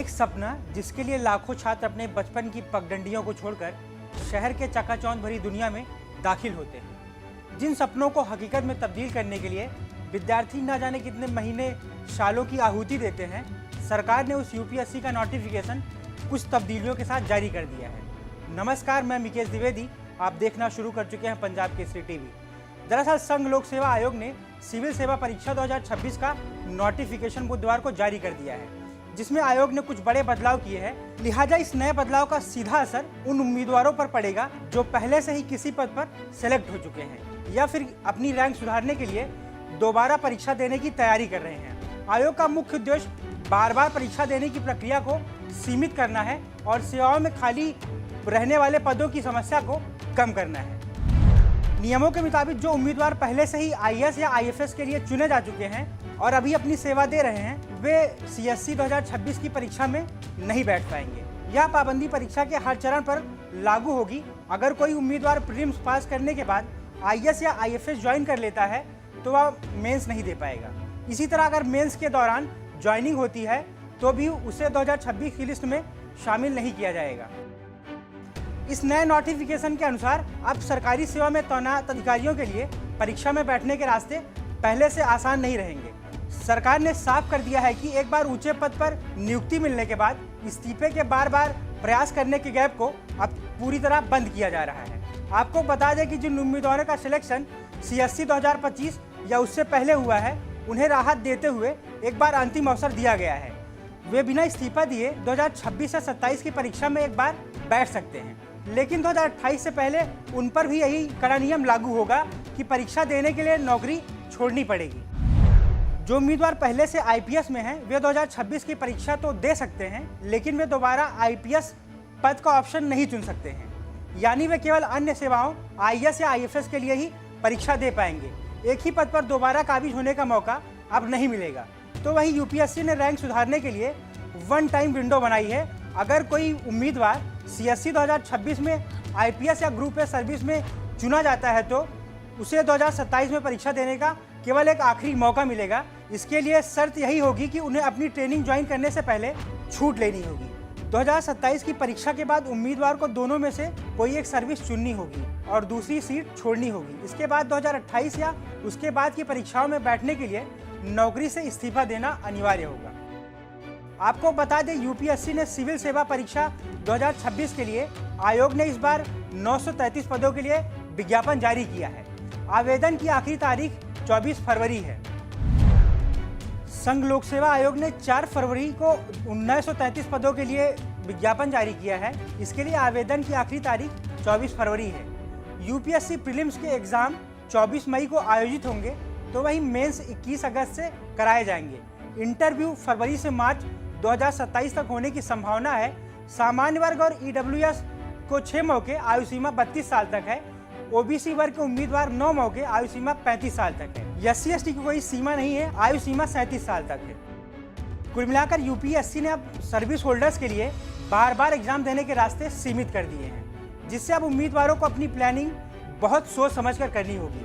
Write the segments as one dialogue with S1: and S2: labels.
S1: एक सपना जिसके लिए लाखों छात्र अपने बचपन की पगडंडियों को छोड़कर शहर के चकाचौंध भरी दुनिया में दाखिल होते हैं। जिन सपनों को हकीकत में तब्दील करने के लिए विद्यार्थी न जाने कितने महीने सालों की आहुति देते हैं, सरकार ने उस यूपीएससी का नोटिफिकेशन कुछ तब्दीलियों के साथ जारी कर दिया है। नमस्कार, मैं मिकेश द्विवेदी, आप देखना शुरू कर चुके हैं पंजाब केसरी टीवी। दरअसल संघ लोक सेवा आयोग ने सिविल सेवा परीक्षा 2026 का नोटिफिकेशन बुधवार को जारी कर दिया है, जिसमें आयोग ने कुछ बड़े बदलाव किए हैं। लिहाजा इस नए बदलाव का सीधा असर उन उम्मीदवारों पर पड़ेगा जो पहले से ही किसी पद पर सेलेक्ट हो चुके हैं या फिर अपनी रैंक सुधारने के लिए दोबारा परीक्षा देने की तैयारी कर रहे हैं। आयोग का मुख्य उद्देश्य बार बार परीक्षा देने की प्रक्रिया को सीमित करना है और सेवाओं में खाली रहने वाले पदों की समस्या को कम करना है। नियमों के मुताबिक जो उम्मीदवार पहले से ही आईएएस या आईएफएस के लिए चुने जा चुके हैं और अभी अपनी सेवा दे रहे हैं, वे सीएससी 2026 की परीक्षा में नहीं बैठ पाएंगे। यह पाबंदी परीक्षा के हर चरण पर लागू होगी। अगर कोई उम्मीदवार प्रीलिम्स पास करने के बाद आईएएस या आईएफएस ज्वाइन कर लेता है तो वह मेंस नहीं दे पाएगा। इसी तरह अगर मेंस के दौरान ज्वाइनिंग होती है तो भी उसे 2026 की लिस्ट में शामिल नहीं किया जाएगा। इस नए नोटिफिकेशन के अनुसार अब सरकारी सेवा में तैनात अधिकारियों के लिए परीक्षा में बैठने के रास्ते पहले से आसान नहीं रहेंगे। सरकार ने साफ कर दिया है कि एक बार ऊंचे पद पर नियुक्ति मिलने के बाद इस्तीफे के बार प्रयास करने के गैप को अब पूरी तरह बंद किया जा रहा है। आपको बता दें कि जिन उम्मीदवारों का सिलेक्शन सीएससी 2025 या उससे पहले हुआ है, उन्हें राहत देते हुए एक बार अंतिम अवसर दिया गया है। वे बिना इस्तीफा दिए 2026 या 27 की परीक्षा में एक बार बैठ सकते हैं, लेकिन 2028 से पहले उन पर भी यही कड़ा नियम लागू होगा कि परीक्षा देने के लिए नौकरी छोड़नी पड़ेगी। जो उम्मीदवार पहले से आईपीएस में हैं, वे 2026 की परीक्षा तो दे सकते हैं, लेकिन वे दोबारा आईपीएस पद का ऑप्शन नहीं चुन सकते हैं। यानी वे केवल अन्य सेवाओं आईएएस या आईएफएस के लिए ही परीक्षा दे पाएंगे। एक ही पद पर दोबारा काबिज होने का मौका अब नहीं मिलेगा। तो वहीं यूपीएससी ने रैंक सुधारने के लिए वन टाइम विंडो बनाई है। अगर कोई उम्मीदवार सीएससी 2026 में आईपीएस या ग्रुप ए सर्विस में चुना जाता है तो उसे 2027 में परीक्षा देने का केवल एक आखिरी मौका मिलेगा। इसके लिए शर्त यही होगी कि उन्हें अपनी ट्रेनिंग ज्वाइन करने से पहले छूट लेनी होगी। 2027 की परीक्षा के बाद उम्मीदवार को दोनों में से कोई एक सर्विस चुननी होगी और दूसरी सीट छोड़नी होगी। इसके बाद 2028 या उसके बाद की परीक्षाओं में बैठने के लिए नौकरी से इस्तीफा देना अनिवार्य होगा। आपको बता दें, यूपीएससी ने सिविल सेवा परीक्षा 2026 के लिए आयोग ने इस बार 933 पदों के लिए विज्ञापन जारी किया है। आवेदन की आखिरी तारीख 24 फरवरी है। संघ लोक सेवा आयोग ने 4 फरवरी को 933 पदों के लिए विज्ञापन जारी किया है। इसके लिए आवेदन की आखिरी तारीख 24 फरवरी है। यूपीएससी प्रीलिम्स के एग्जाम 24 मई को आयोजित होंगे, तो वहीं मेंस 21 अगस्त से कराए जाएंगे। इंटरव्यू फरवरी से मार्च 2027 तक होने की संभावना है। सामान्य वर्ग और ईडब्ल्यूएस को 6 मौके, आयु सीमा 32 साल तक है। ओबीसी वर्ग के उम्मीदवार 9 मौके, आयु सीमा 35 साल तक है। एससी/एसटी की कोई सीमा नहीं है, आयु सीमा 37 साल तक है। कुल मिलाकर यूपीएससी ने अब सर्विस होल्डर्स के लिए बार एग्जाम देने के रास्ते सीमित कर दिए हैं, जिससे अब उम्मीदवारों को अपनी प्लानिंग बहुत सोच समझकर करनी होगी।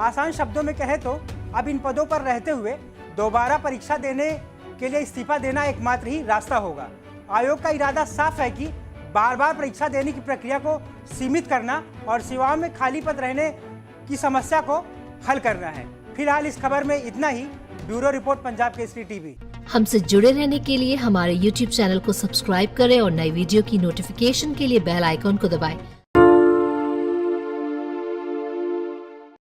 S1: आसान शब्दों में कहे तो अब इन पदों पर रहते हुए दोबारा परीक्षा देने के लिए इस्तीफा देना एकमात्र ही रास्ता होगा। आयोग का इरादा साफ है कि बार परीक्षा देने की प्रक्रिया को सीमित करना और सेवाओं में खाली पद रहने की समस्या को हल करना है। फिलहाल इस खबर में इतना ही। Bureau report, Punjab Kesari TV.
S2: हमसे जुड़े रहने के लिए हमारे YouTube चैनल को सब्सक्राइब करें और नई वीडियो की नोटिफिकेशन के लिए बेल आइकॉन को दबाएं।